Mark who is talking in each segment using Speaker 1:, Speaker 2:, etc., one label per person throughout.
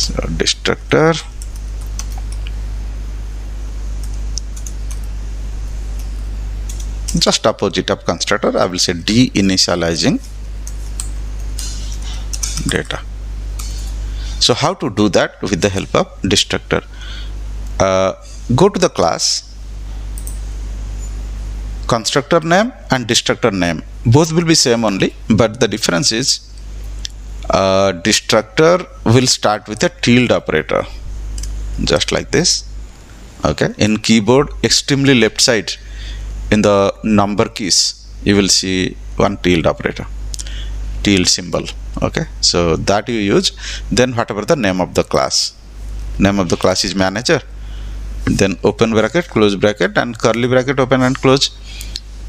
Speaker 1: So destructor, just opposite of constructor, I will say deinitializing data. So how to do that with the help of destructor? Go to the class, constructor name and destructor name, both will be same only, but the difference is destructor will start with a tilde operator, just like this. Okay, in keyboard extremely left side in the number keys you will see one tilde operator, tilde symbol. Okay, so that you use. Then whatever the name of the class is manager, then open bracket, close bracket, and curly bracket, open and close.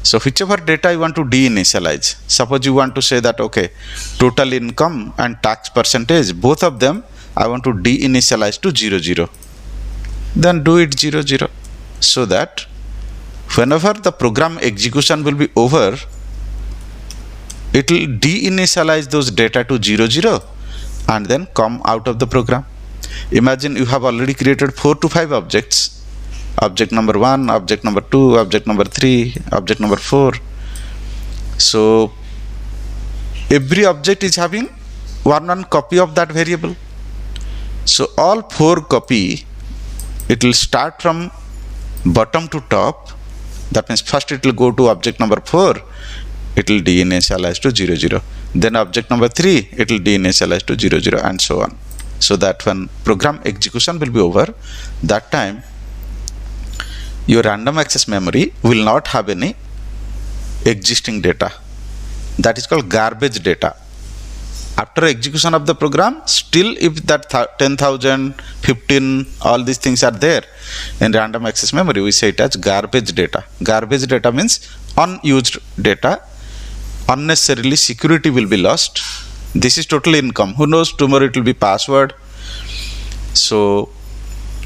Speaker 1: So whichever data you want to deinitialize, suppose you want to say that okay, total income and tax percentage, both of them I want to deinitialize to 00, then do it 00, so that whenever the program execution will be over, it will deinitialize those data to 00 and then come out of the program. Imagine you have already created 4 to 5 objects. Object number 1, object number 2, object number 3, object number 4. So every object is having one copy of that variable. So all 4 copy, it will start from bottom to top. That means first it will go to object number 4, it will deinitialize to 00. Then object number 3, it will deinitialize to 00, and so on. So that when program execution will be over, that time your random access memory will not have any existing data. That is called garbage data. After execution of the program, still if that 10,000, 15, all these things are there in random access memory, we say it as garbage data. Garbage data means unused data. Unnecessarily security will be lost. This is total income. Who knows, tomorrow it will be password. So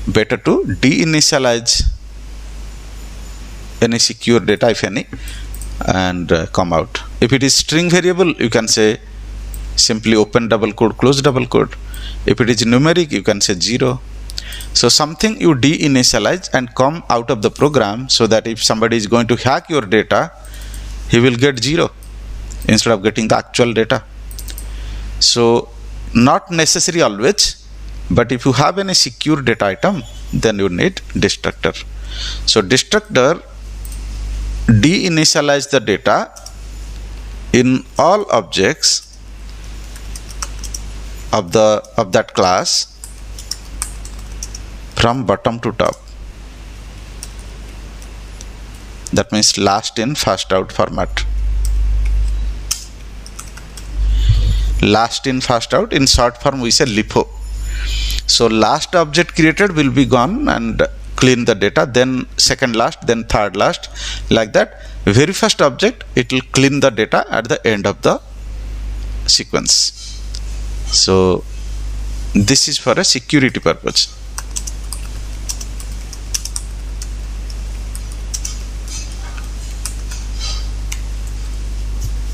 Speaker 1: better to deinitialize any secure data, if any, and come out. If it is string variable, you can say simply open double quote, close double quote. If it is numeric, you can say 0. So something you deinitialize and come out of the program, so that if somebody is going to hack your data, he will get 0 instead of getting the actual data. So not necessary always, but if you have any secure data item, then you need destructor. So destructor deinitialize the data in all objects of that class from bottom to top. That means last in first out format. Last in first out, in short form we say LIFO. So last object created will be gone and clean the data, then second last, then third last, like that. Very first object, it will clean the data at the end of the sequence. So this is for a security purpose.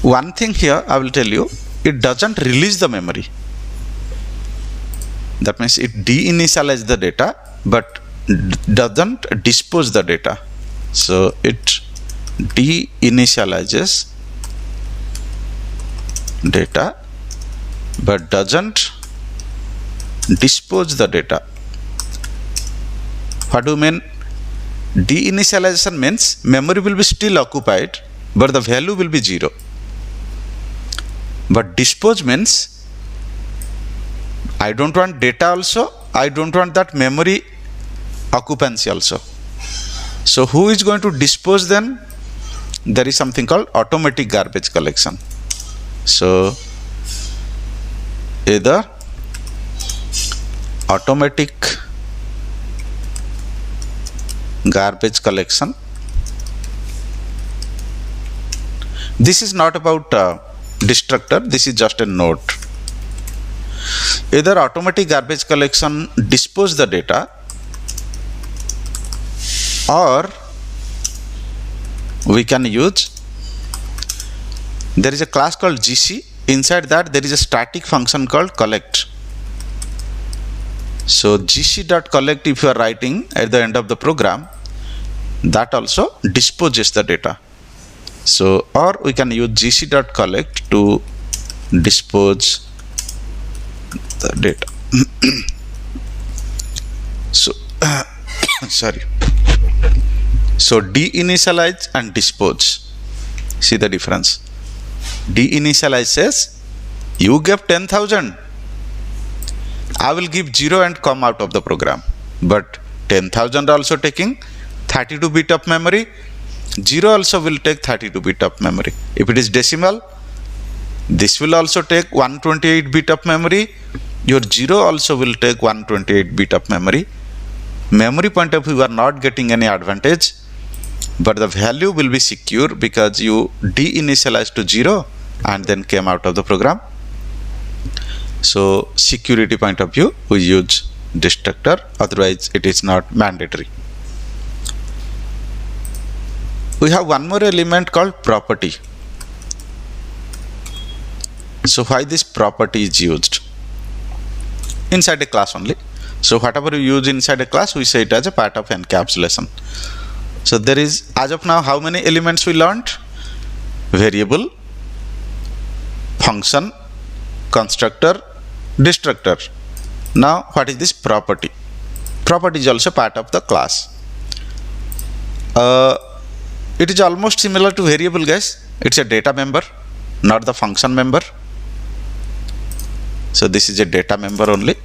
Speaker 1: One thing here I will tell you, it doesn't release the memory. That means it deinitializes the data but doesn't dispose the data. So it deinitializes data but doesn't dispose the data. What do you mean? Deinitialization means memory will be still occupied but the value will be 0. But dispose means I don't want data also, I don't want that memory occupancy also. So who is going to dispose then? There is something called automatic garbage collection. So either automatic garbage collection. This is not about destructor, this is just a note. Either automatic garbage collection dispose the data, or we can use, there is a class called GC. Inside that there is a static function called collect. So gc.collect, if you are writing at the end of the program, that also disposes the data. So, or we can use gc.collect to dispose the data. So sorry. So deinitialize and dispose. See the difference. Deinitialize says you gave 10,000. I will give 0 and come out of the program. But 10,000 also taking 32 bit of memory. 0 also will take 32 bit of memory. If it is decimal, this will also take 128 bit of memory. Your 0 also will take 128 bit of memory. Memory point of view, you are not getting any advantage, but the value will be secure because you deinitialized to 0 and then came out of the program. So security point of view, we use destructor, otherwise it is not mandatory. We have one more element called property. So why this property is used? Inside a class only. So whatever you use inside a class, we say it as a part of encapsulation. So there is, as of now, how many elements we learned? Variable, function, constructor, destructor. Now what is this property? Property is also part of the class. It is almost similar to variable, guys. It's a data member, not the function member. So this is a data member only.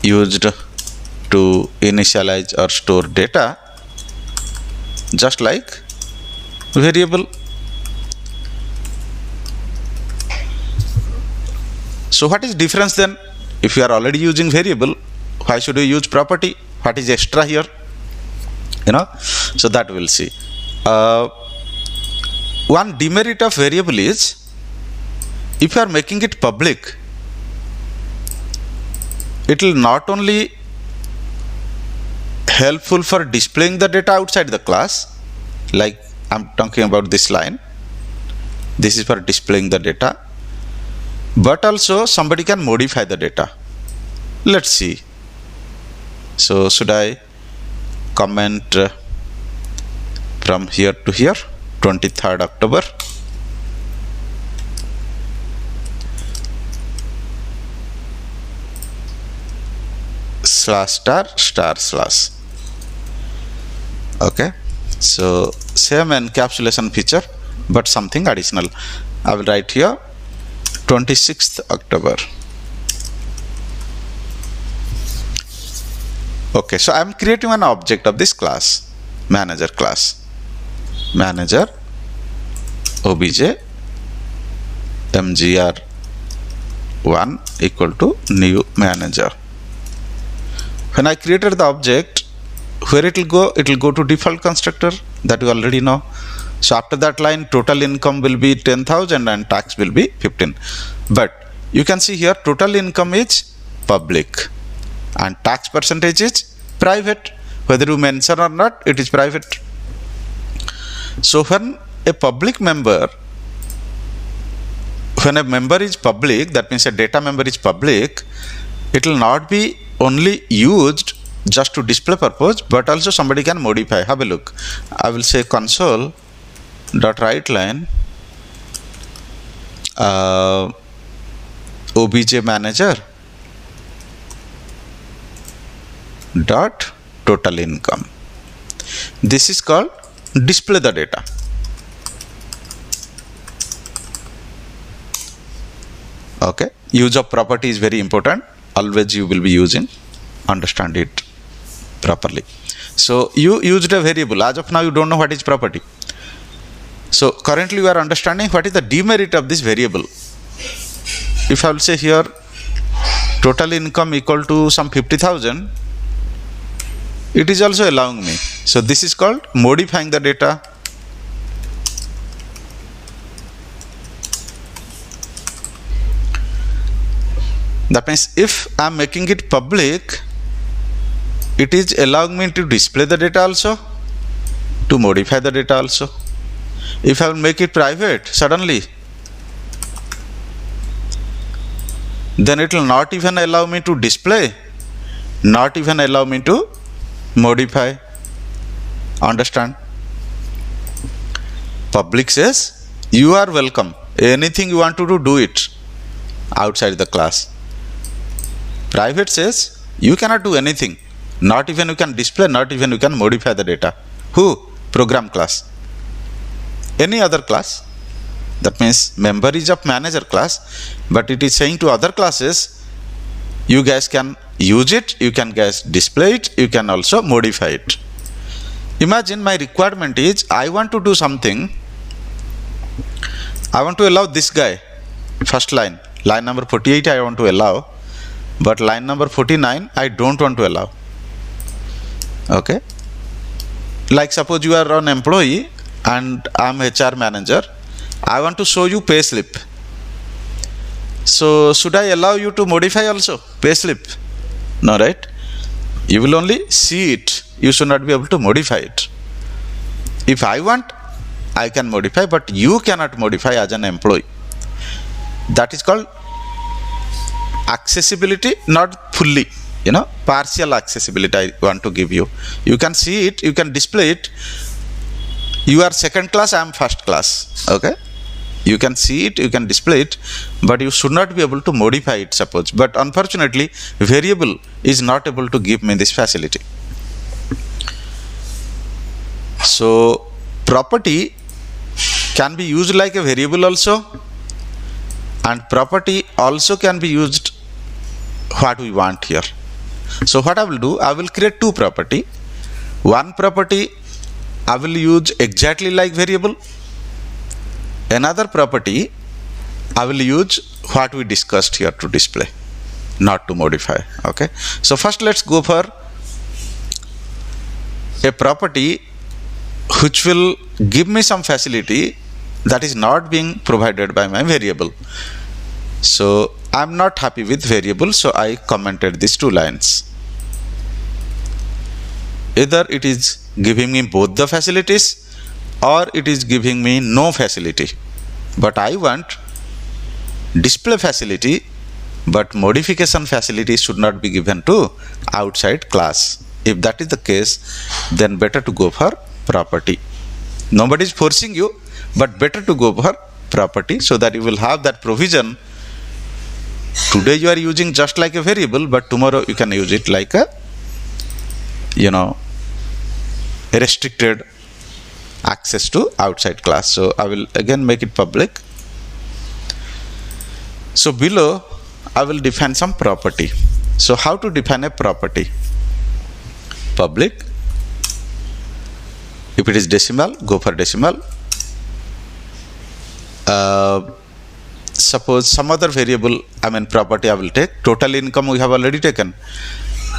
Speaker 1: Used to initialize or store data, just like variable. So what is difference then? If you are already using variable, why should you use property? What is extra here? So that we'll see. One demerit of variable is, if you are making it public, it will not only helpful for displaying the data outside the class, like I'm talking about this line, this is for displaying the data, but also somebody can modify the data. Let's see. So should I comment from here to here, 23rd October. /*/. Okay, so same encapsulation feature, but something additional. I will write here 26th October. Okay, so I am creating an object of this class, manager class. Manager obj mgr1 equal to new manager. When I created the object, where it will go? It will go to default constructor that you already know. So after that line, total income will be 10,000 and tax will be 15. But you can see here, total income is public and tax percentage is private. Whether you mention or not, it is private. So when a public member, when a member is public, that means a data member is public, it will not be only used just to display purpose, but also somebody can modify. Have a look. I will say console dot write line obj manager dot total income. This is called display the data. Okay, use of property is very important. Always you will be using, understand it properly. So you used a variable. As of now, you don't know what is property. So currently you are understanding what is the demerit of this variable. If I will say here total income equal to some 50,000, it is also allowing me. So this is called modifying the data. That means if I am making it public, it is allowing me to display the data also, to modify the data also. If I will make it private, suddenly then it will not even allow me to display, not even allow me to modify. Understand? Public says you are welcome, anything you want to do it outside the class. Private says you cannot do anything, not even you can display, not even you can modify the data. Who? Program class. Any other class, that means member is of manager class, but it is saying to other classes, you guys can use it, you can guys display it, you can also modify it. Imagine my requirement is, I want to do something, I want to allow this guy, first line number 48 I want to allow, but line number 49 I don't want to allow. Okay, like suppose you are an employee and I am HR manager, I want to show you pay slip. So should I allow you to modify also pay slip? No, right? You will only see it, you should not be able to modify it. If I want, I can modify, but you cannot modify as an employee. That is called accessibility, not fully, partial accessibility I want to give you. You can see it, you can display it. You are second class, I am first class. Okay, you can see it, you can display it, but you should not be able to modify it, suppose. But unfortunately, variable is not able to give me this facility. So property can be used like a variable also, and property also can be used what we want here. So what I will do, I will create two property. One property I will use exactly like variable. Another property I will use what we discussed here to display, not to modify. Okay, so first let's go for a property which will give me some facility that is not being provided by my variable. So I'm not happy with variable, so I commented these two lines. Either it is giving me both the facilities or it is giving me no facility, but I want display facility, but modification facility should not be given to outside class. If that is the case, then better to go for property. Nobody is forcing you, but better to go for property so that you will have that provision. Today you are using just like a variable, but tomorrow you can use it like a restricted access to outside class. So I will again make it public. So below I will define some property. So how to define a property? Public. If it is decimal, go for decimal. Suppose some other variable, property I will take. Total income we have already taken.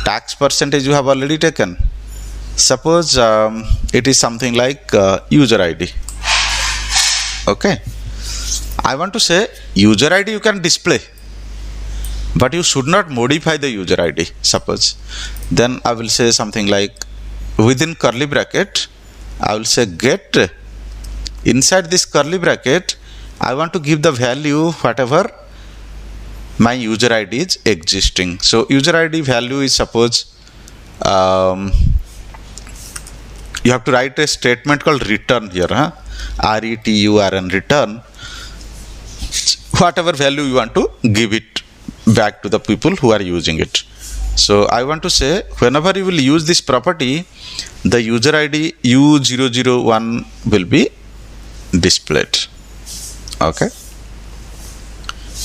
Speaker 1: Tax percentage we have already taken. Suppose it is something like user ID. Okay, I want to say user ID you can display, but you should not modify the user ID. Suppose then I will say something like within curly bracket I will say get. Inside this curly bracket I want to give the value whatever my user ID is existing. So user ID value is, suppose you have to write a statement called return here, RETURN, return whatever value you want to give it back to the people who are using it. So I want to say whenever you will use this property, the user ID U001 will be displayed. Okay,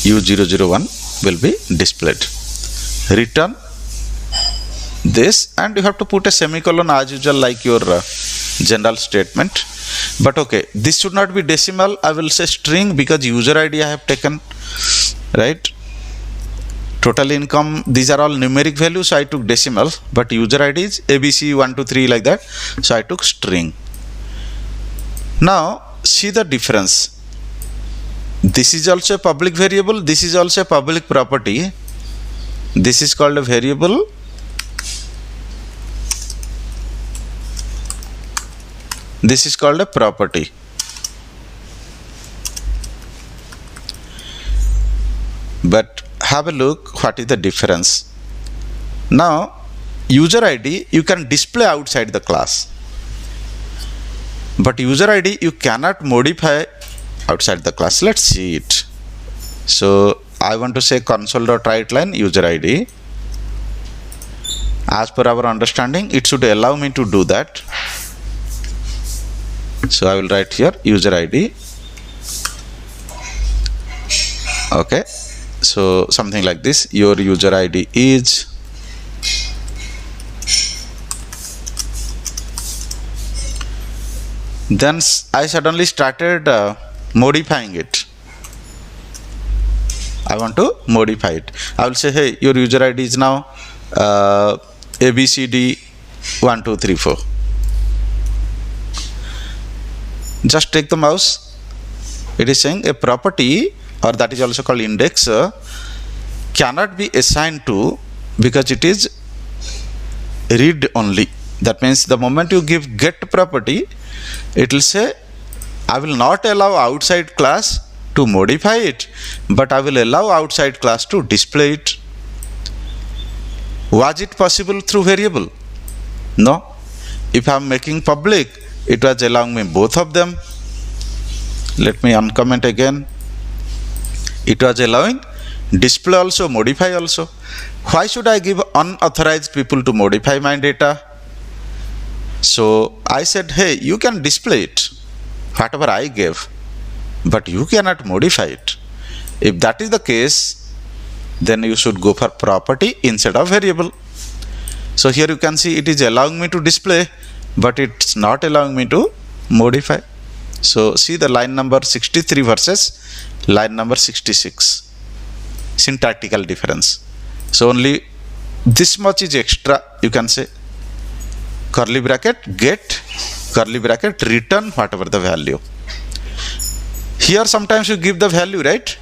Speaker 1: U001 will be displayed. Return this, and you have to put a semicolon as usual like your general statement. But okay, this should not be decimal. I will say string because user ID I have taken, right? Total income, these are all numeric values, so I took decimal, but user ID is ABC 1 2 3 like that, so I took string. Now see the difference. This is also a public variable, this is also a public property. This is called a variable, this is called a property. But have a look what is the difference. Now user ID you can display outside the class, but user ID you cannot modify outside the class. Let's see it. So I want to say console.writeLine user ID. As per our understanding, it should allow me to do that. So I will write here user ID. Okay, so something like this. Your user ID is then I suddenly started modifying it. I want to modify it. I will say, hey, your user ID is now ABCD 1 2 3 4. Just take the mouse. It is saying a property, or that is also called index, cannot be assigned to, because it is read only. That means the moment you give get property, it will say I will not allow outside class to modify it, but I will allow outside class to display it. Was it possible through variable? No. If I am making public, it was allowing me both of them. Let me uncomment again. It was allowing display also, modify also. Why should I give unauthorized people to modify my data? So I said, hey, you can display it, whatever I gave, but you cannot modify it. If that is the case, then you should go for property instead of variable. So here you can see it is allowing me to display, but it's not allowing me to modify. So see the line number 63 versus line number 66. Syntactical difference. So only this much is extra, you can say. Curly bracket get, curly bracket return whatever the value. Here sometimes you give the value, right?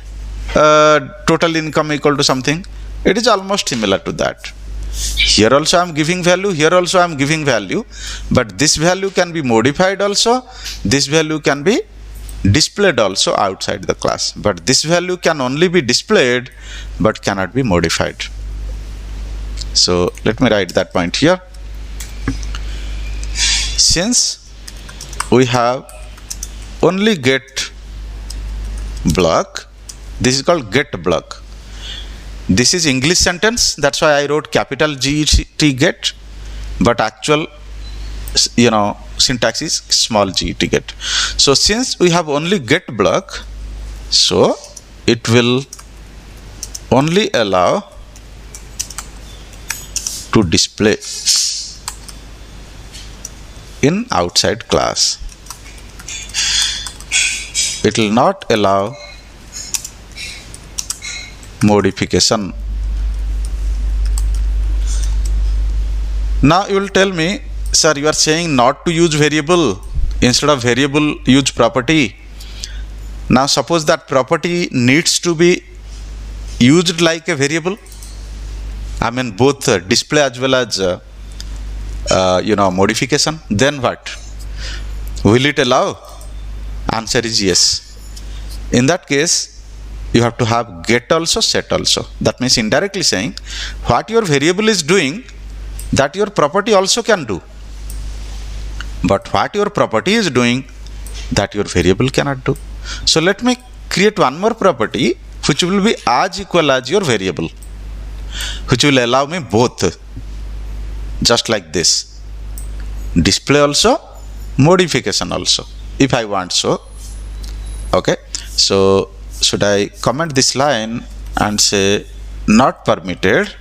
Speaker 1: Total income equal to something. It is almost similar to that. Here also I am giving value, here also I am giving value, but this value can be modified also, this value can be displayed also outside the class, but this value can only be displayed but cannot be modified. So let me write that point here. Since we have only get block, this is called get block. This is English sentence, that's why I wrote capital GET get, but actual syntax is small get get. So since we have only get block, so it will only allow to display in outside class. It will not allow modification. Now you will tell me, sir, you are saying not to use variable, instead of variable use property. Now suppose that property needs to be used like a variable, I mean both display as well as modification, then what? Will it allow? Answer is yes. In that case, you have to have get also, set also. That means indirectly saying what your variable is doing, that your property also can do. But what your property is doing, that your variable cannot do. So let me create one more property which will be as equal as your variable, which will allow me both, just like this. Display also, modification also, if I want so. Okay, so should I comment this line and say not permitted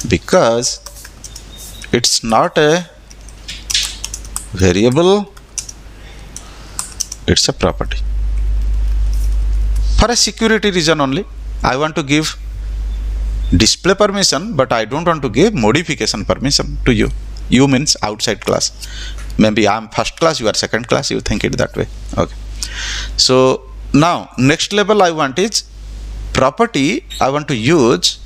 Speaker 1: because it's not a variable, it's a property. For a security reason only, I want to give display permission, but I don't want to give modification permission to you. You means outside class. Maybe I am first class, you are second class, you think it that way. Okay. So now next level I want is property I want to use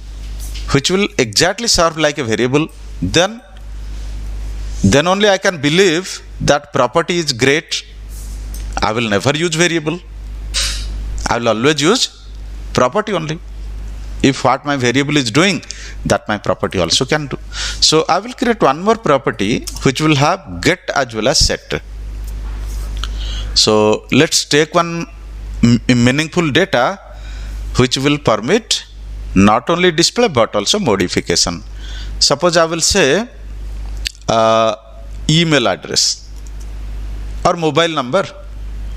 Speaker 1: which will exactly serve like a variable. Then only I can believe that property is great I will never use variable. I will always use property only. If what my variable is doing, that my property also can do. So I will create one more property which will have get as well as set. So let's take one meaningful data which will permit not only display but also modification. Suppose I will say email address or mobile number.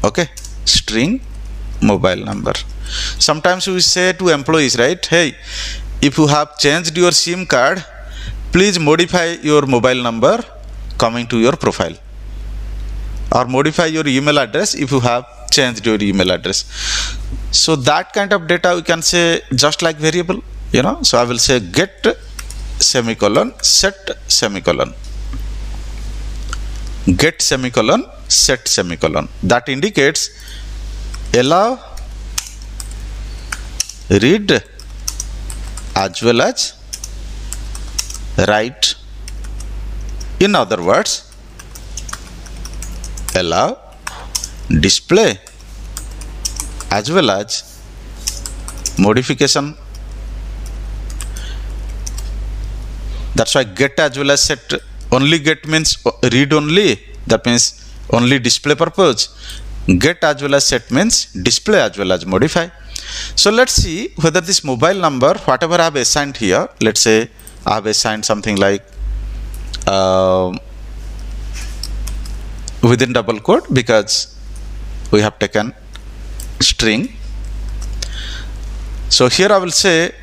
Speaker 1: Okay, string mobile number. Sometimes we say to employees, right, hey, if you have changed your SIM card, please modify your mobile number coming to your profile, or modify your email address if you have changed your email address. So that kind of data we can say just like variable, so I will say get semicolon set semicolon, get semicolon set semicolon. That indicates allow read as well as write. In other words, allow display as well as modification. That's why get as well as set. Only get means read only, that means only display purpose. Get as well as set means display as well as modify. So let's see whether this mobile number, whatever I have assigned here, let's say I have assigned something like within double quote, because we have taken string. So here I will say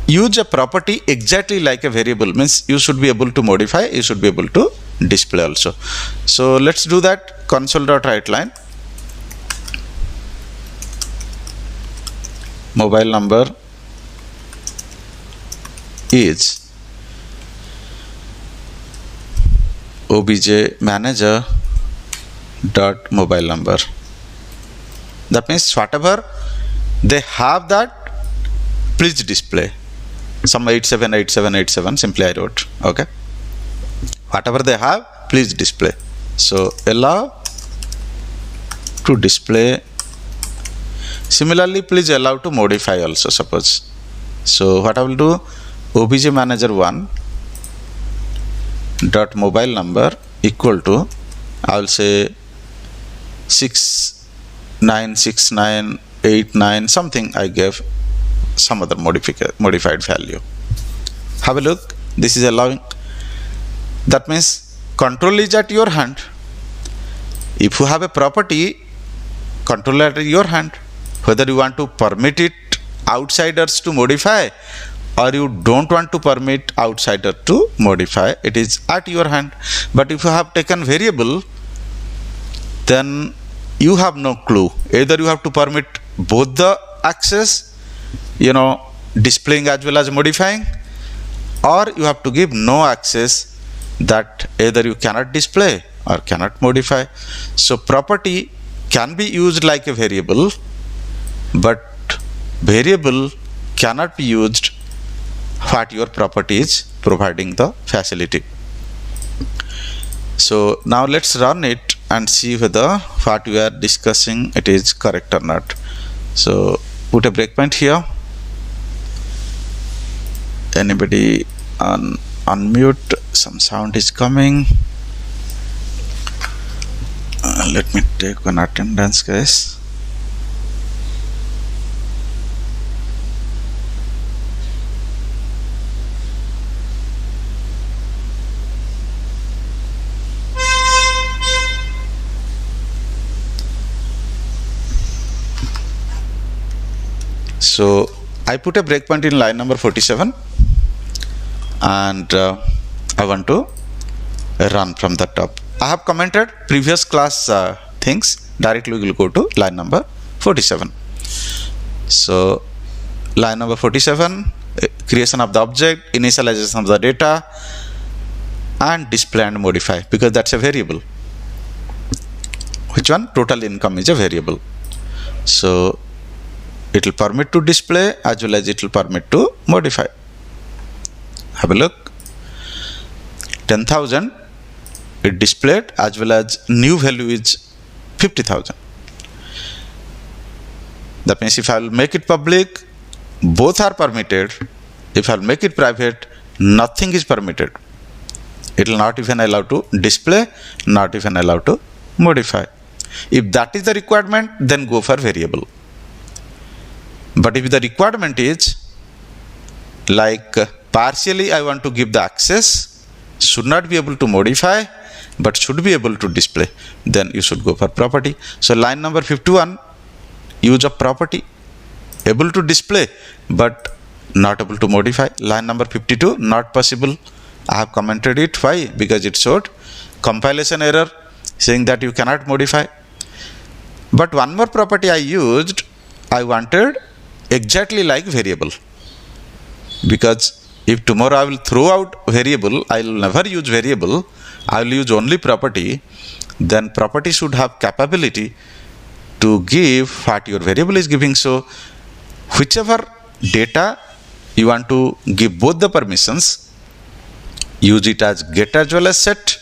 Speaker 1: use a property exactly like a variable, means you should be able to modify, you should be able to display also. So let's do that. Console.writeLine mobile number is obj manager dot mobile number. That means whatever they have, that please display. Some 878787 simply I wrote. Okay, whatever they have, please display. So allow to display. Similarly, please allow to modify also, suppose. So what I will do, obj manager 1 dot mobile number equal to, I will say 696989 something. I gave some other modified value. Have a look. This is allowing. That means control is at your hand. If you have a property, control at your hand. Whether you want to permit it outsiders to modify or you don't want to permit outsider to modify, it is at your hand. But if you have taken variable, then you have no clue. Either you have to permit both the access, displaying as well as modifying, or you have to give no access, that either you cannot display or cannot modify. So property can be used like a variable, but variable cannot be used what your property is providing the facility. So now let's run it and see whether what we are discussing it is correct or not. So put a breakpoint here. Anybody unmute? Some sound is coming. Let me take one attendance, guys. So I put a breakpoint in line number 47 and I want to run from the top. I have commented previous class things. Directly we will go to line number 47. So line number 47, creation of the object, initialization of the data, and display and modify, because that's a variable. Which one? Total income is a variable. So it will permit to display as well as it will permit to modify. Have a look. 10,000 it displayed, as well as new value is 50,000. That means if I will make it public, both are permitted. If I will make it private, nothing is permitted. It will not even allow to display, not even allow to modify. If that is the requirement, then go for variable. But if the requirement is like partially I want to give the access, should not be able to modify, but should be able to display, then you should go for property. So line number 51, use of property, able to display but not able to modify. Line number 52, not possible. I have commented it. Why? Because it showed compilation error saying that you cannot modify. But one more property I used, I wanted exactly like variable, because if tomorrow I will throw out variable, I will never use variable, I will use only property, then property should have capability to give what your variable is giving. So whichever data you want to give both the permissions, use it as get as well as set,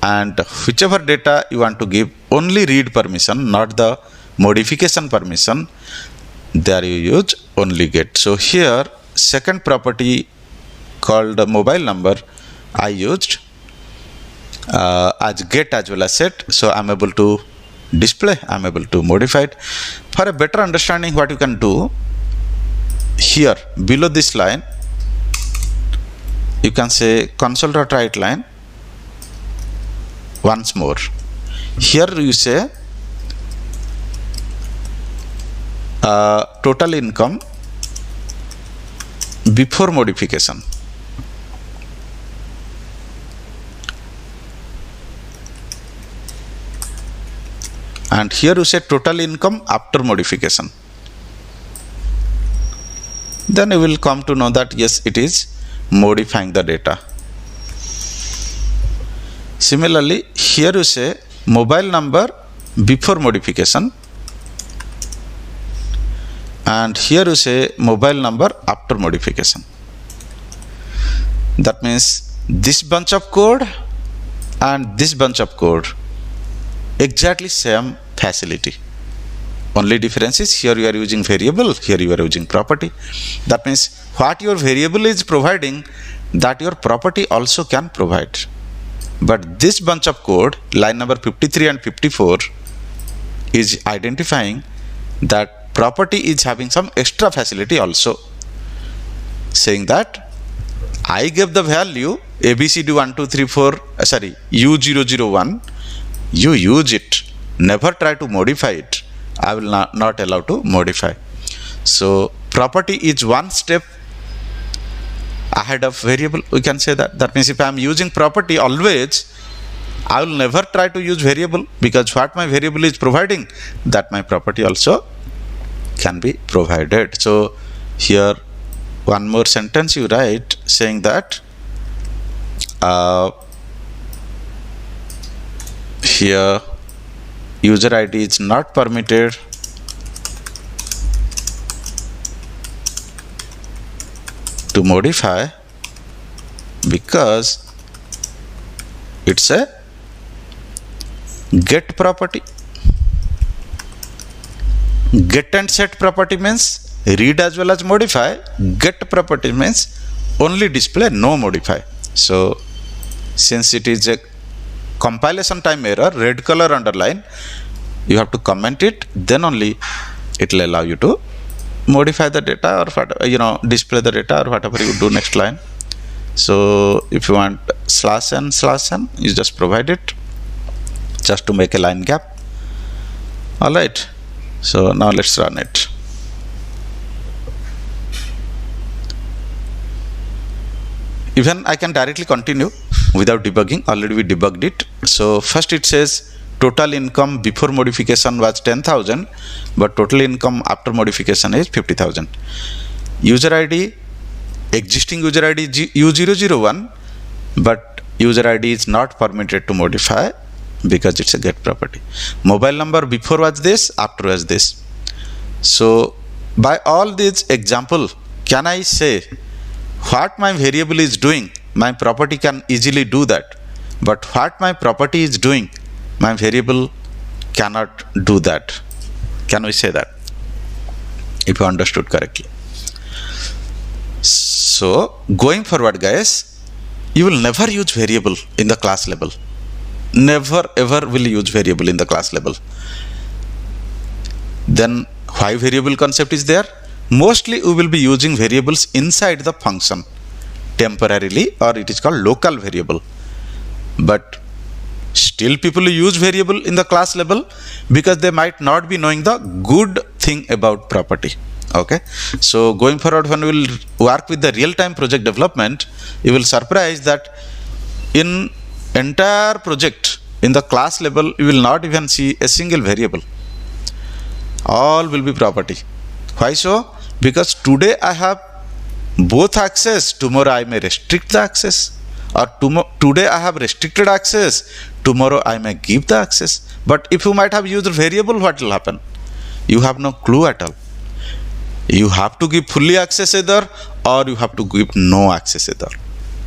Speaker 1: and whichever data you want to give only read permission, not the modification permission, there you use only get. So here second property called mobile number I used as get as well as set. So I am able to display, I am able to modify it. For a better understanding, what you can do, here below this line you can say console.writeLine once more. Here you say total income before modification. And here you say total income after modification. Then you will come to know that yes, it is modifying the data. Similarly, here you say mobile number before modification, and here you say mobile number after modification. That means this bunch of code and this bunch of code exactly same facility. Only difference is here you are using variable, here you are using property. That means what your variable is providing, that your property also can provide. But this bunch of code, line number 53 and 54, is identifying that property is having some extra facility also, saying that I gave the value ABCD123 U001, you use it, never try to modify it. I will not allow to modify. So property is one step ahead of variable, we can say that. That means if I am using property always, I will never try to use variable, because what my variable is providing, that my property also can be provided. So here one more sentence you write saying that here user ID is not permitted to modify because it's a get property. Get and set property means read as well as modify. Get property means only display, no modify. So since it is a compilation time error, red color underline, you have to comment it, then only it will allow you to modify the data or whatever, display the data or whatever you do next line. So if you want /n, you just provide it just to make a line gap. All right. So now let's run it. Even I can directly continue without debugging. Already we debugged it. So first it says total income before modification was 10,000, but total income after modification is 50,000. User ID, existing user ID U001, but user ID is not permitted to modify because it's a get property. Mobile number before was this, after was this. So by all these example, can I say what my variable is doing? My property can easily do that. but what my property is doing, my variable cannot do that. Can we say that? If you understood correctly. So going forward, guys, you will never use variable in the class level. Never ever will use variable in the class level. Then why variable concept is there? Mostly we will be using variables inside the function temporarily, or it is called local variable. But still people use variable in the class level because they might not be knowing the good thing about property. Okay, so going forward, when we will work with the real-time project development, you will surprise that in entire project in the class level you will not even see a single variable. All will be property. Why so? Because today I have both access, tomorrow I may restrict the access, or today I have restricted access, tomorrow I may give the access. But if you might have used variable, what will happen? You have no clue at all. You have to give fully access either, or you have to give no access either.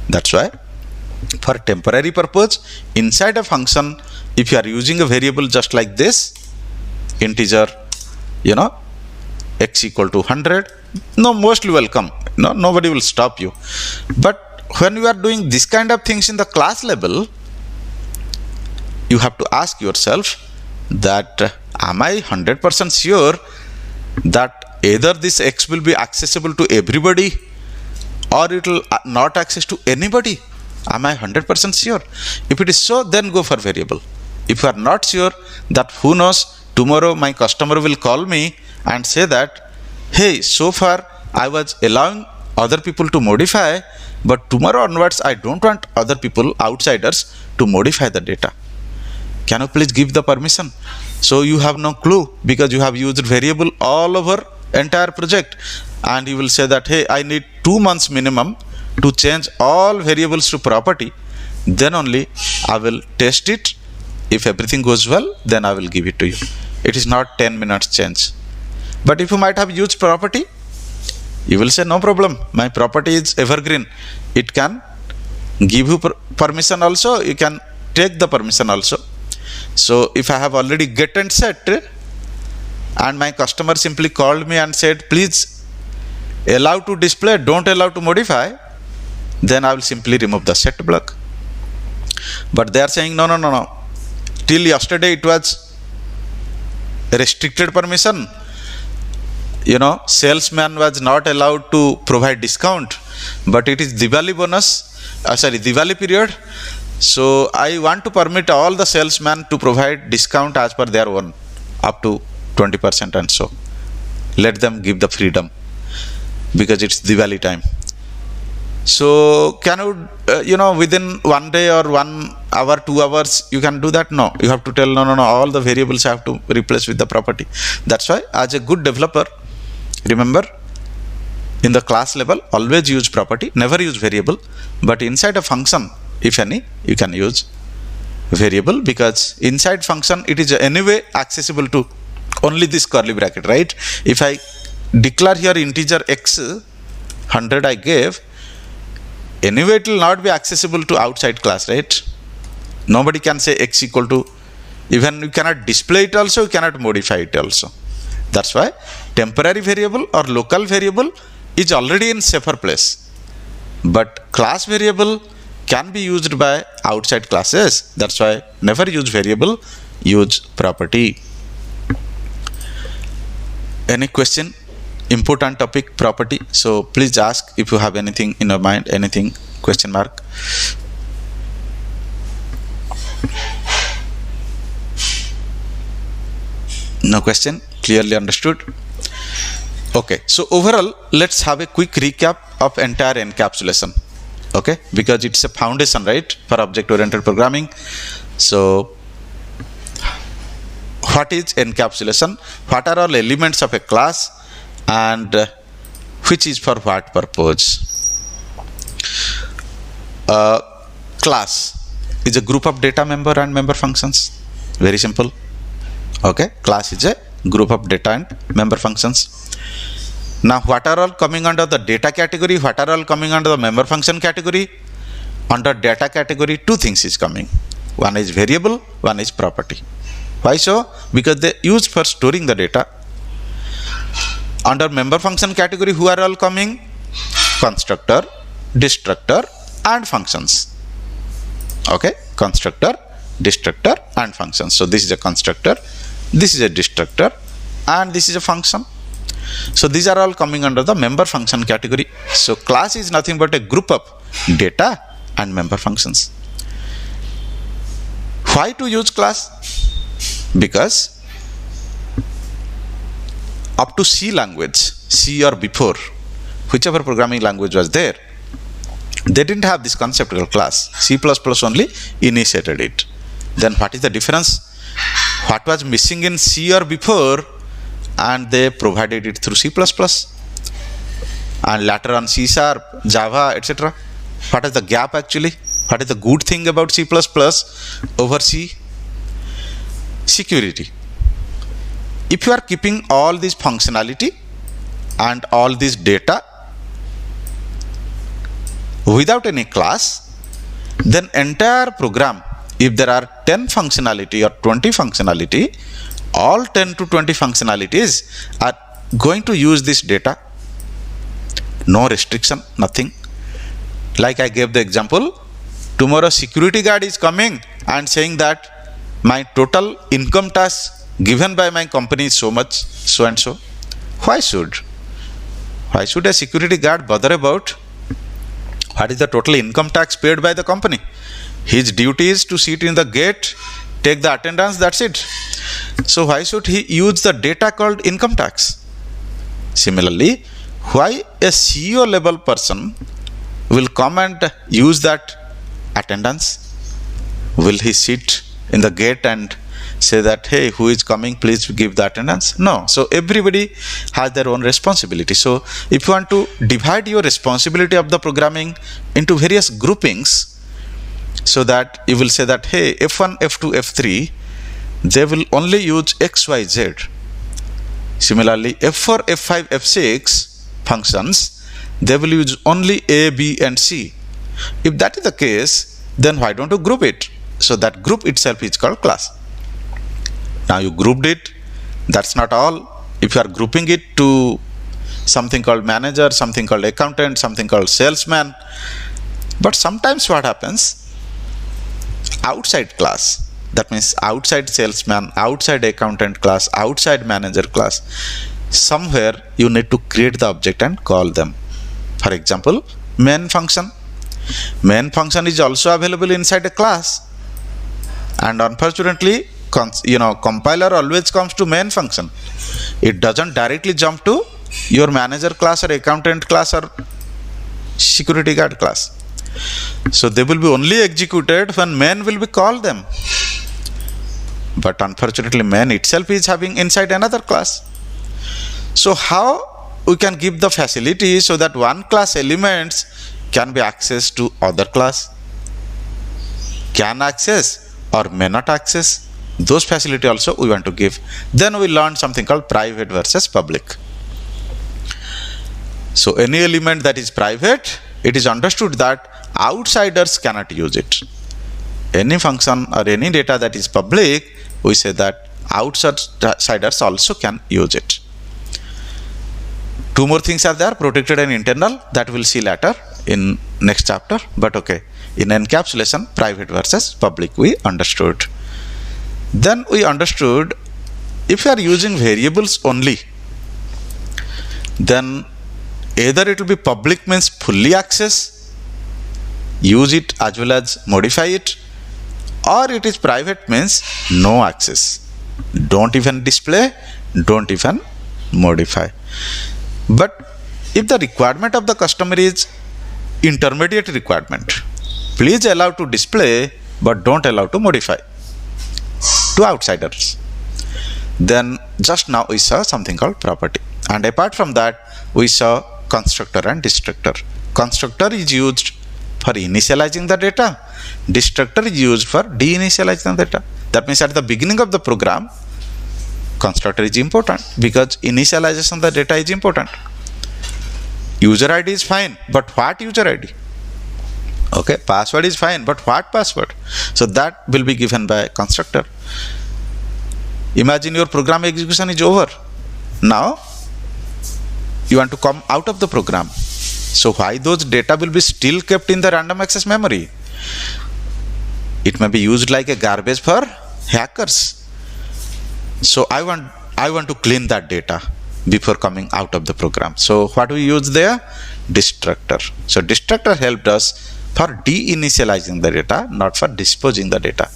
Speaker 1: That's why for temporary purpose, inside a function, if you are using a variable just like this, integer, x equal to 100, mostly welcome. Nobody will stop you. But when you are doing this kind of things in the class level, you have to ask yourself that am I 100% sure that either this x will be accessible to everybody or it will not access to anybody? Am I 100% sure? If it is so, then go for variable. If you are not sure, that who knows, tomorrow my customer will call me and say that, hey, so far I was allowing other people to modify, but tomorrow onwards I don't want other people, outsiders, to modify the data. Can you please give the permission? So you have no clue because you have used variable all over entire project, and you will say that, hey, I need 2 months minimum to change all variables to property. Then only I will test it. If everything goes well, then I will give it to you. It is not 10 minutes change. But if you might have used property, you will say, no problem, my property is evergreen. It can give you permission also, you can take the permission also. So if I have already get and set, and my customer simply called me and said, please allow to display, don't allow to modify, then I will simply remove the set block. But they are saying, no. Till yesterday it was restricted permission. Salesman was not allowed to provide discount, but it is Diwali Diwali period. So I want to permit all the salesmen to provide discount as per their own, up to 20% and so. Let them give the freedom because it's Diwali time. So can you, within 1 day or 1 hour, 2 hours, you can do that? No, you have to tell, no, all the variables have to replace with the property. That's why as a good developer, remember, in the class level, always use property, never use variable. But inside a function, if any, you can use variable, because inside function, it is anyway accessible to only this curly bracket, right? If I declare here integer x, 100 I gave, anyway it will not be accessible to outside class, right? Nobody can say x equal to, even you cannot display it also, you cannot modify it also. That's why temporary variable or local variable is already in safer place. But class variable can be used by outside classes. That's why never use variable, use property. Any question? Important topic, property. So please ask if you have anything in your mind, anything, question mark. No question? Clearly understood? Okay, so overall, let's have a quick recap of entire encapsulation. Okay, because it's a foundation, right, for object-oriented programming. So what is encapsulation? What are all elements of a class, and which is for what purpose? Class is a group of data member and member functions. Very simple. Okay, class is a group of data and member functions. Now what are all coming under the data category? What are all coming under the member function category? under data category, two things is coming. One is variable, one is property. Why so? Because they use for storing the data. Under member function category, who are all coming? Constructor, destructor, and functions. Okay, constructor, destructor, and functions. So this is a constructor, this is a destructor, and this is a function. So these are all coming under the member function category. So class is nothing but a group of data and member functions. Why to use class? Because up to C language, C or before, whichever programming language was there, they didn't have this concept called class. C++ only initiated it. Then what is the difference? What was missing in C or before, and they provided it through C++, and later on C#, Java, etc. What is the gap actually? What is the good thing about C++ over C? Security. If you are keeping all this functionality and all this data without any class, then entire program, if there are 10 functionality or 20 functionality, all 10 to 20 functionalities are going to use this data. No restriction, nothing. Like I gave the example, tomorrow security guard is coming and saying that my total income tax given by my company is so much, so and so. Why should a security guard bother about what is the total income tax paid by the company? His duty is to sit in the gate, take the attendance, that's it. So why should he use the data called income tax? Similarly, why a CEO level person will come and use that attendance? Will he sit in the gate and say that, hey, who is coming, please give the attendance? No. So everybody has their own responsibility. So if you want to divide your responsibility of the programming into various groupings, so that you will say that, hey, F1, F2, F3, they will only use X, Y, Z. Similarly, F4, F5, F6 functions, they will use only A, B, and C. If that is the case, then why don't you group it? So that group itself is called class. Now you grouped it, that's not all. If you are grouping it to something called manager, something called accountant, something called salesman, but sometimes what happens, outside class, that means outside salesman, outside accountant class, outside manager class, somewhere you need to create the object and call them. For example, main function. Main function is also available inside a class, and unfortunately, compiler always comes to main function. It doesn't directly jump to your manager class or accountant class or security guard class. So they will be only executed when main will be called them. But unfortunately, main itself is having inside another class. So how we can give the facility so that one class elements can be accessed to other class, can access or may not access, those facility also we want to give. Then we learn something called private versus public. So any element that is private, it is understood that outsiders cannot use it. Any function or any data that is public, we say that outsiders also can use it. Two more things are there, protected and internal, that we'll see later in next chapter. But okay, in encapsulation, private versus public we understood. Then we understood if you are using variables only, then either it will be public means fully access, use it as well as modify it, or it is private means no access, don't even display, don't even modify. But if the requirement of the customer is intermediate requirement, please allow to display but don't allow to modify to outsiders, then just now we saw something called property. And apart from that, we saw constructor and destructor. Constructor is used for initializing the data, destructor is used for deinitializing the data. That means at the beginning of the program, constructor is important because initialization of the data is important. User ID is fine, but what user ID? Okay, password is fine, but what password? So that will be given by constructor. Imagine your program execution is over. Now you want to come out of the program. So why those data will be still kept in the random access memory? It may be used like a garbage for hackers. So I want to clean that data before coming out of the program. So what we use there? Destructor. So Destructor helped us for deinitializing the data, not for disposing the data.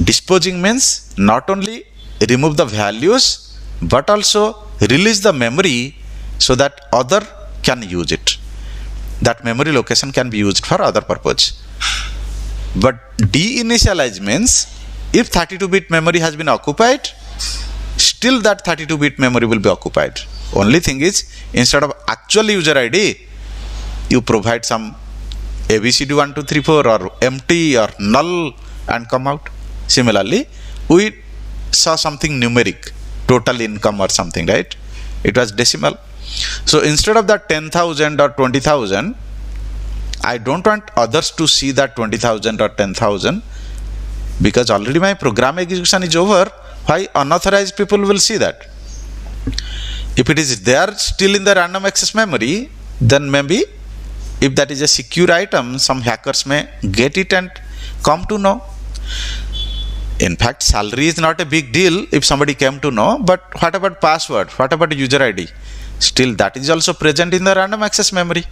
Speaker 1: Disposing means not only remove the values, but also release the memory so that other can use it. That memory location can be used for other purpose. But deinitialize means if 32-bit memory has been occupied, still that 32-bit memory will be occupied. Only thing is, instead of actual user ID, you provide some ABCD1234 or empty or null and come out. Similarly, we saw something numeric, total income or something, right? It was decimal. So instead of that 10,000 or 20,000, I don't want others to see that 20,000 or 10,000 because already my program execution is over. Why unauthorized people will see that? If it is there still in the random access memory, then maybe if that is a secure item, some hackers may get it and come to know. In fact, salary is not a big deal if somebody came to know, but what about password? What about user ID? Still that is also present in the random access memory.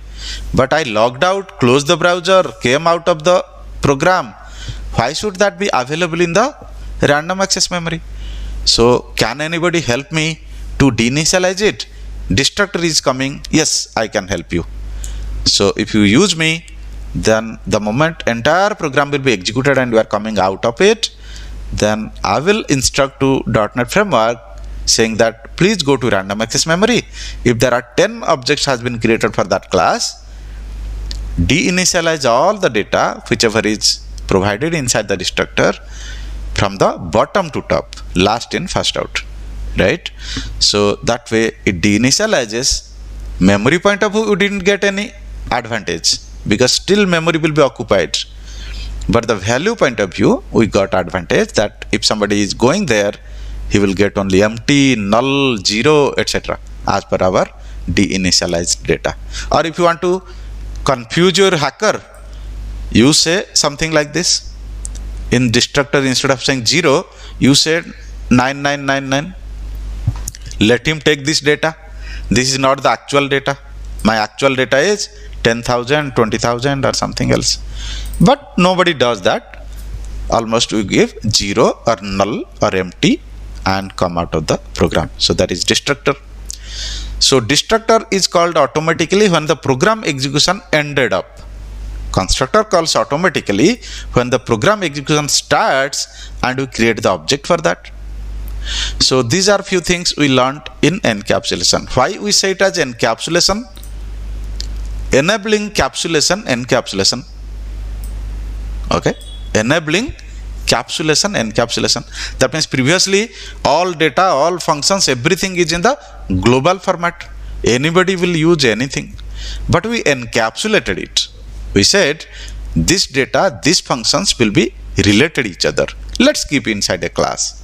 Speaker 1: But I logged out, closed the browser, came out of the program. Why should that be available in the random access memory? So can anybody help me to deinitialize it? Destructor is coming. Yes, I can help you. So if you use me, then the moment entire program will be executed and you are coming out of it, then I will instruct to .NET framework saying that please go to random access memory. If there are 10 objects has been created for that class, deinitialize all the data whichever is provided inside the destructor from the bottom to top, last in first out, right? So that way it deinitializes. Memory point of view, you didn't get any advantage because still memory will be occupied. But the value point of view, we got advantage that if somebody is going there, he will get only empty, null, zero, etc. as per our deinitialized data. Or if you want to confuse your hacker, you say something like this. In Destructor, instead of saying 0, you said 9999. Let him take this data. This is not the actual data. My actual data is 10,000, 20,000 or something else. But nobody does that. Almost we give 0 or null or empty and come out of the program. So that is Destructor. So Destructor is called automatically when the program execution ended up. Constructor calls automatically when the program execution starts and we create the object for that. So these are few things we learned in encapsulation. Why we say it as encapsulation? Enabling encapsulation. Okay, enabling encapsulation. That means previously all data, all functions, everything is in the global format. Anybody will use anything, but we encapsulated it. We said this data, these functions will be related each other. Let's keep inside a class.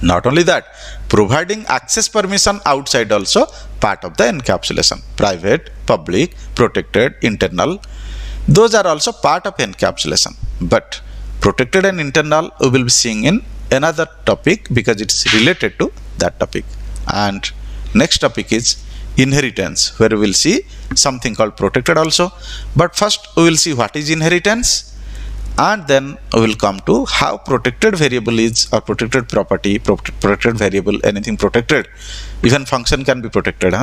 Speaker 1: Not only that, providing access permission outside also part of the encapsulation. Private, public, protected, internal. Those are also part of encapsulation. But protected and internal we will be seeing in another topic because it is related to that topic. And next topic is inheritance, where we will see something called protected also. But first we will see what is inheritance, and then we will come to how protected variable is, or protected property, protected variable, anything protected. Even function can be protected.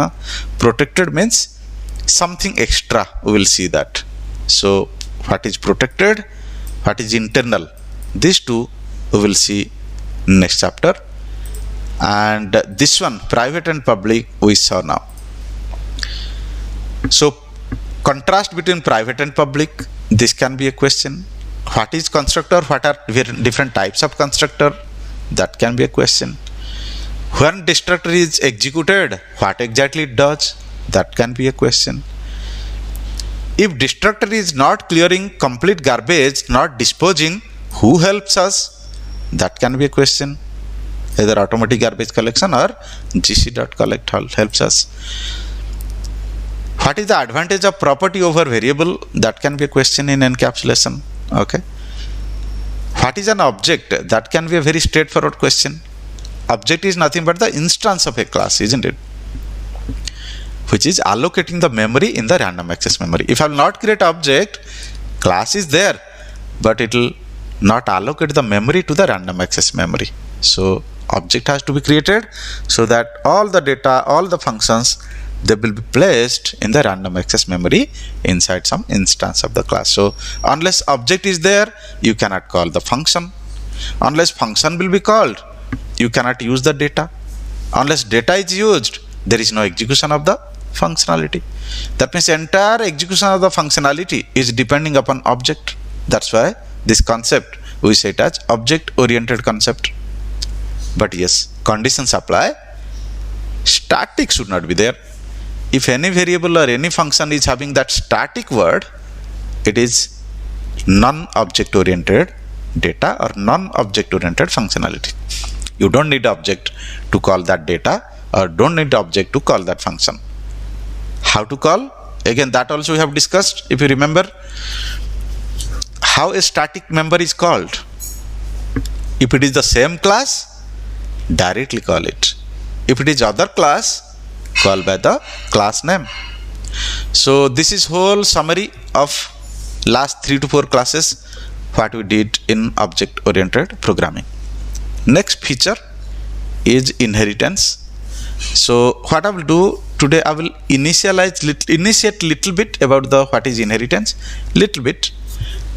Speaker 1: Protected means something extra, we will see that. So what is protected, what is internal, these two we will see next chapter. And this one, private and public, we saw now. So contrast between private and public, this can be a question. What is constructor? What are different types of constructor? That can be a question. When destructor is executed, what exactly it does? That can be a question. If destructor is not clearing complete garbage, not disposing, who helps us? That can be a question. Either automatic garbage collection or gc.collect helps us. What is the advantage of property over variable? That can be a question in encapsulation. Okay. What is an object? That can be a very straightforward question. Object is nothing but the instance of a class, isn't it? Which is allocating the memory in the random access memory. If I will not create object, class is there, but it will not allocate the memory to the random access memory. So object has to be created so that all the data, all the functions, they will be placed in the random access memory inside some instance of the class. So unless object is there, you cannot call the function. Unless function will be called, you cannot use the data. Unless data is used, there is no execution of the functionality. That means entire execution of the functionality is depending upon object. That's why this concept we say it as object oriented concept. But yes, conditions apply. Static should not be there. If any variable or any function is having that static word, it is non-object oriented data or non-object oriented functionality. You don't need object to call that data or don't need object to call that function. How to call? Again, that also we have discussed. If you remember, how a static member is called. If it is the same class, directly call it. If it is other class, call by the class name. So this is whole summary of last 3 to 4 classes what we did in object oriented programming. Next feature is inheritance. So what I will do today, I will initiate little bit about the what is inheritance, little bit,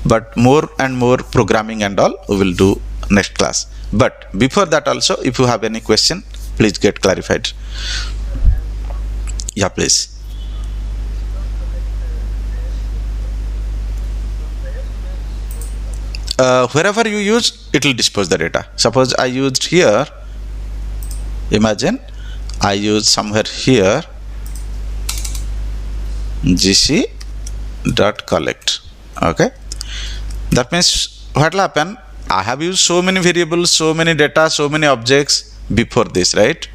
Speaker 1: but more and more programming and all we will do next class. But before that also, if you have any question, please get clarified. Yeah, please. Wherever you use, it will dispose the data. Suppose I used here, imagine I use somewhere here gc.collect. Okay, that means what will happen? I have used so many variables, so many data, so many objects before this, right?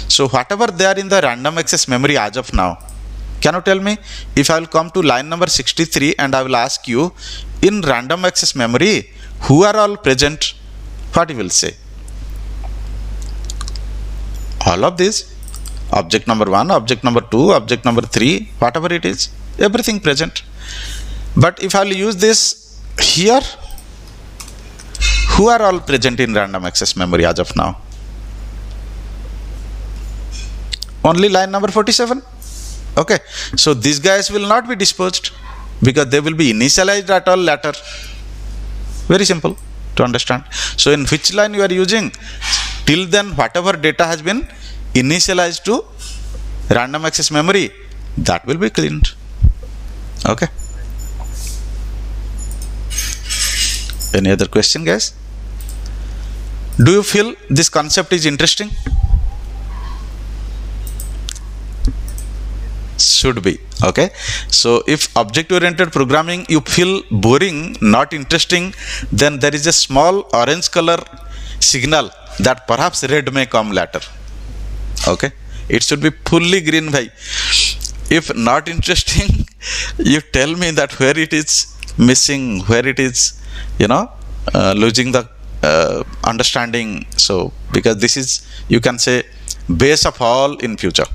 Speaker 1: So whatever they are in the random access memory as of now, can you tell me, if I will come to line number 63 and I will ask you, in random access memory, who are all present? What you will say? All of these, object number 1, object number 2, object number 3, whatever it is, everything present. But if I will use this here, who are all present in random access memory as of now? Only line number 47. Okay, so these guys will not be disposed because they will be initialized at all later. Very simple to understand. So in which line you are using, till then whatever data has been initialized to random access memory, that will be cleaned. Okay. Any other question, guys? Do you feel this concept is interesting? Should be. Okay, so if object oriented programming you feel boring, not interesting, then there is a small orange color signal that perhaps red may come later. Okay, it should be fully green. Bhai, if not interesting, you tell me that where it is missing, where it is, losing the understanding. So because this is, you can say, base of all in future.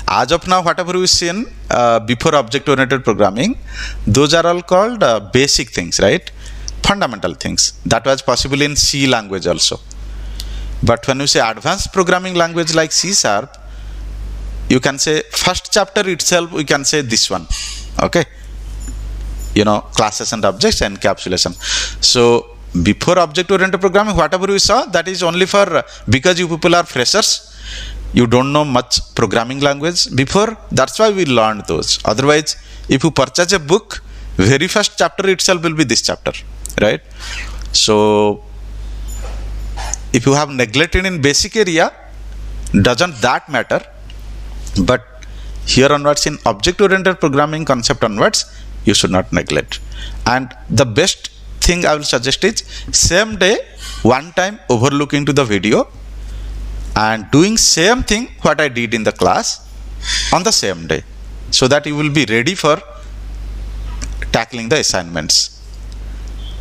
Speaker 1: As of now, whatever we seen before object oriented programming, those are all called basic things, right? Fundamental things. That was possible in C language also. But when you say advanced programming language like C#, you can say first chapter itself, we can say this one. Okay, classes and objects and encapsulation. So before object oriented programming, whatever we saw, that is only for, because you people are freshers, you don't know much programming language before, that's why we learned those. Otherwise, if you purchase a book, very first chapter itself will be this chapter, right? So if you have neglected in basic area, doesn't that matter, but here onwards in object oriented programming concept onwards, you should not neglect. And the best thing I will suggest is same day one time overlooking to the video and doing same thing what I did in the class on the same day, so that you will be ready for tackling the assignments.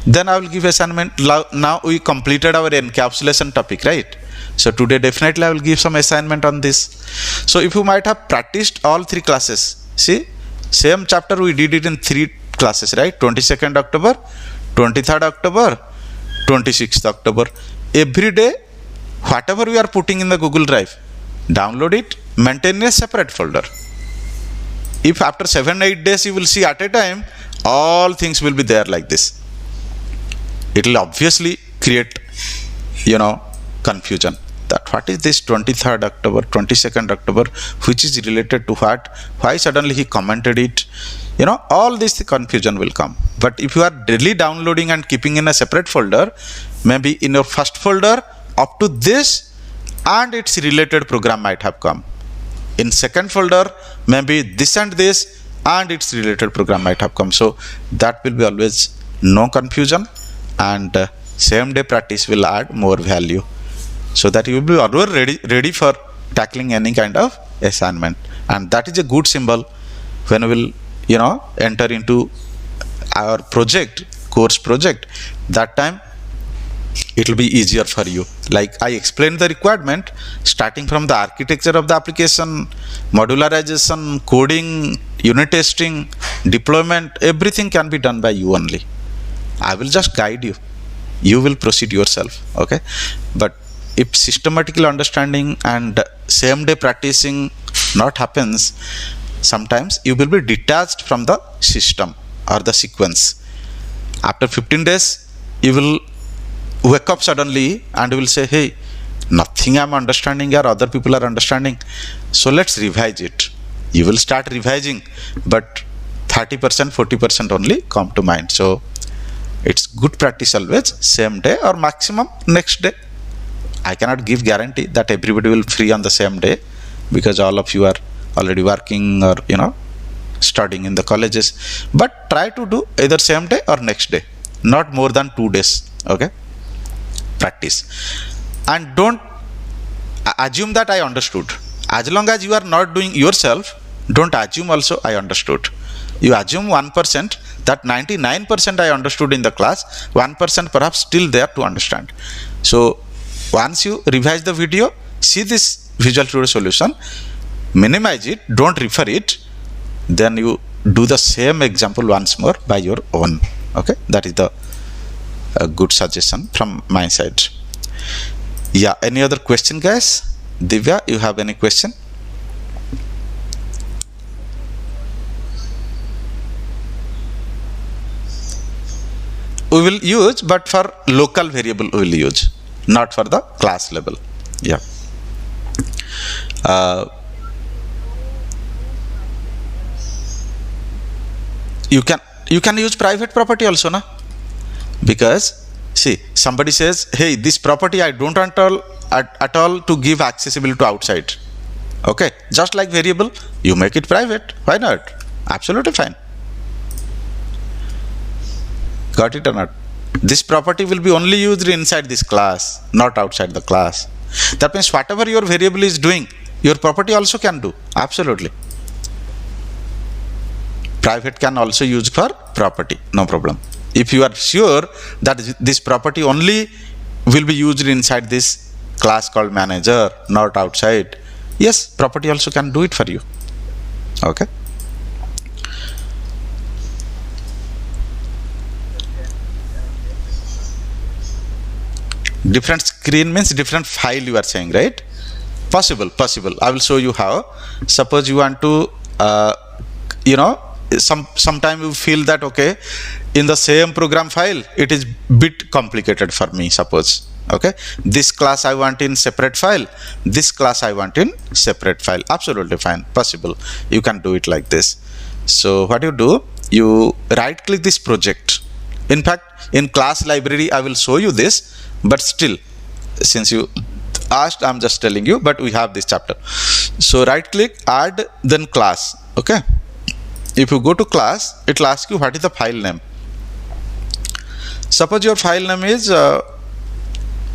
Speaker 1: Then I will give assignment. Now we completed our encapsulation topic, right? So today definitely I will give some assignment on this. So if you might have practiced all 3 classes, see, same chapter we did it in 3 classes, right? 22nd October, 23rd October, 26th October. Every day, whatever we are putting in the Google Drive, download it, maintain a separate folder. If after 7-8 days you will see at a time, all things will be there like this. It will obviously create, confusion. That what is this 23rd October, 22nd October, which is related to what? Why suddenly he commented it? All this confusion will come. But if you are daily downloading and keeping in a separate folder, maybe in your first folder, up to this and its related program might have come. In second folder, maybe this and this and its related program might have come. So that will be always no confusion, and same day practice will add more value, so that you will be always ready for tackling any kind of assignment. And that is a good symbol when we will enter into our course project. That time it will be easier for you. Like I explained the requirement, starting from the architecture of the application, modularization, coding, unit testing, deployment, everything can be done by you only. I will just guide you. You will proceed yourself, okay? But if systematical understanding and same day practicing not happens, sometimes you will be detached from the system or the sequence. After 15 days, you will wake up suddenly and you will say, hey, nothing I'm understanding or other people are understanding. So let's revise it. You will start revising, but 30%, 40% only come to mind. So it's good practice always, same day or maximum next day. I cannot give guarantee that everybody will free on the same day, because all of you are already working or studying in the colleges. But try to do either same day or next day, not more than 2 days, okay? Practice. And don't assume that I understood. As long as you are not doing yourself, don't assume also I understood. You assume 1%, that 99% I understood in the class, 1% perhaps still there to understand. So once you revise the video, see this Visual Studio solution, minimize it, don't refer it, then you do the same example once more by your own, okay? That is the good suggestion from my side. Yeah, any other question, guys? Divya, you have any question? We will use, but for local variable we will use, not for the class level. Yeah. You can use private property also, na? Because see, somebody says, hey, this property I don't want at all to give accessibility to outside. Okay, just like variable, you make it private. Why not? Absolutely fine. Got it or not? This property will be only used inside this class, not outside the class. That means whatever your variable is doing, your property also can do. Absolutely. Private can also use for property, no problem. If you are sure that this property only will be used inside this class called manager, not outside, yes, property also can do it for you. Okay. Different screen means different file you are saying, right? Possible. I will show you how. Suppose you want to, sometime you feel that, okay, in the same program file, it is bit complicated for me, suppose. Okay, this class I want in separate file, this class I want in separate file. Absolutely fine, possible. You can do it like this. So what you do, you right click this project. In fact, in class library, I will show you this, but still, since you asked, I'm just telling you, but we have this chapter. So right click, add, then class. Okay, if you go to class, it will ask you what is the file name. Suppose your file name is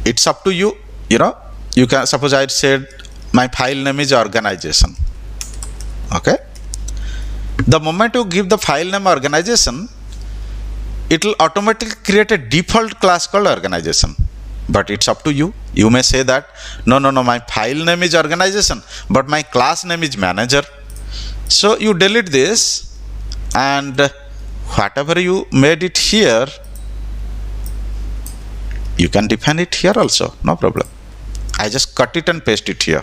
Speaker 1: it's up to you, you know, you can, suppose I said my file name is organization. Okay, the moment you give the file name organization, it will automatically create a default class called organization. But it's up to you. You may say that no, my file name is organization, but my class name is manager. So you delete this, and whatever you made it here, you can define it here also, no problem. I just cut it and paste it here.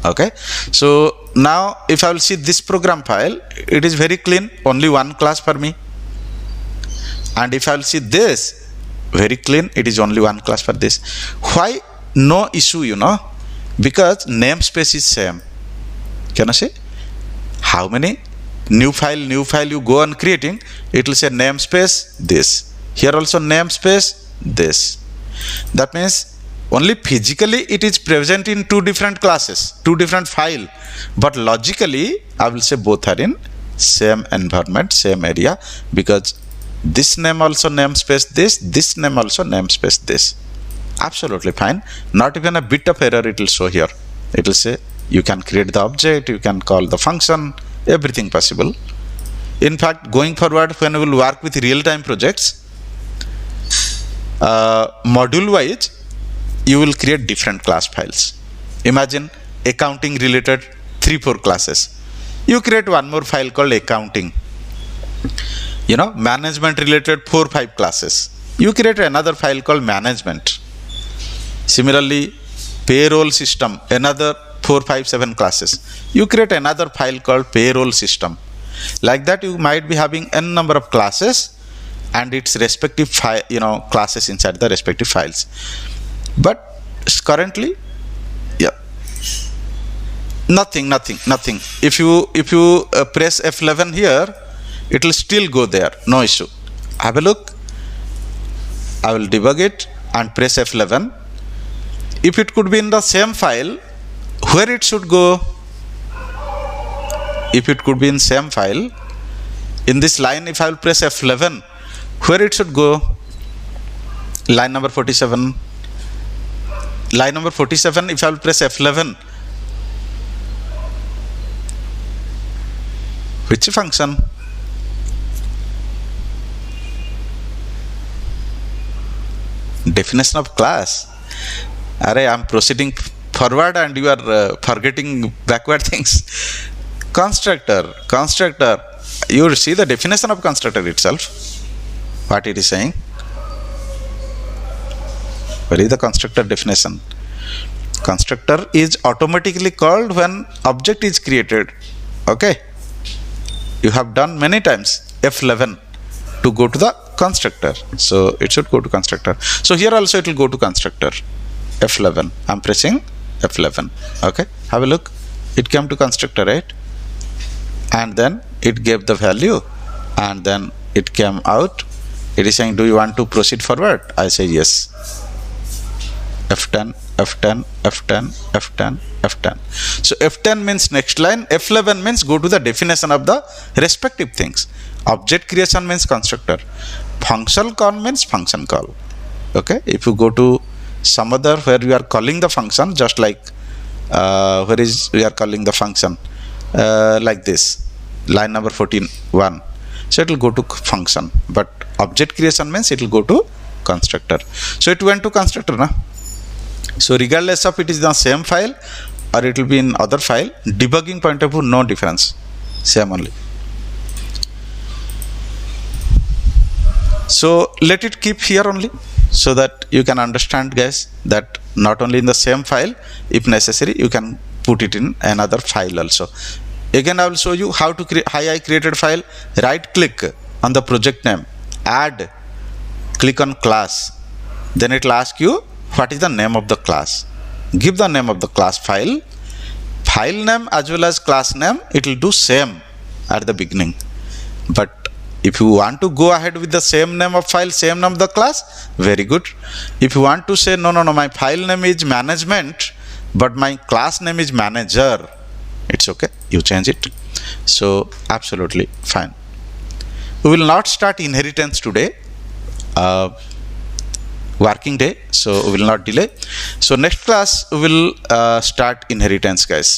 Speaker 1: Okay, so now if I will see this program file, it is very clean, only one class for me. And if I will see this, very clean, it is only one class for this. Why no issue, you know? Because namespace is same. Can I say how many new file you go on creating, it will say namespace this, here also namespace this. That means only physically it is present in two different classes, two different file, but logically I will say both are in same environment, same area, because this name also namespace this name also namespace this. Absolutely fine, not even a bit of error it will show here. It will say you can create the object, you can call the function, everything possible. In fact, going forward, when we will work with real-time projects, module wise, you will create different class files. Imagine accounting related 3-4 classes. You create one more file called accounting. You know, management related 4-5 classes. You create another file called management. Similarly, payroll system, another 4-5-7 classes. You create another file called payroll system. Like that, you might be having n number of classes and its respective file, you know, classes inside the respective files. But currently, yeah, nothing. If you press F11 here, it will still go there, no issue. Have a look. I will debug it and press F11. If it could be in the same file, where it should go? If it could be in same file, in this line, if I will press F11, where it should go? Line number 47. Line number 47, if I will press F11, which function? Definition of class. Array, I am proceeding forward and you are forgetting backward things. Constructor. You see the definition of constructor itself, what it is saying. Where is the constructor definition? Constructor is automatically called when object is created. Okay, you have done many times F11 to go to the constructor, so it should go to constructor. So here also it will go to constructor. F11, I'm pressing F11. Okay, have a look. It came to constructor, right? And then it gave the value, and then it came out. It is saying, do you want to proceed forward? I say yes. F10, F10, F10, F10, F10. So F10 means next line, F11 means go to the definition of the respective things. Object creation means constructor. Function call means function call. Okay, if you go to some other where you are calling the function, just like where is we are calling the function like this, line number 14(1). So it will go to function, but object creation means it will go to constructor. So it went to constructor now. So regardless of it is the same file or it will be in other file, debugging point of view, no difference, same only. So let it keep here only, so that you can understand, guys, that not only in the same file, if necessary you can put it in another file also. Again, I will show you how to create. How I created file. Right click on the project name, add, click on class, then it will ask you what is the name of the class. Give the name of the class file name as well as class name. It will do same at the beginning, but If you want to go ahead with the same name of file, same name of the class, very good. If you want to say, no, my file name is management, but my class name is manager, it's okay, you change it. So absolutely fine. We will not start inheritance today, working day, so we will not delay. So next class we will start inheritance, guys.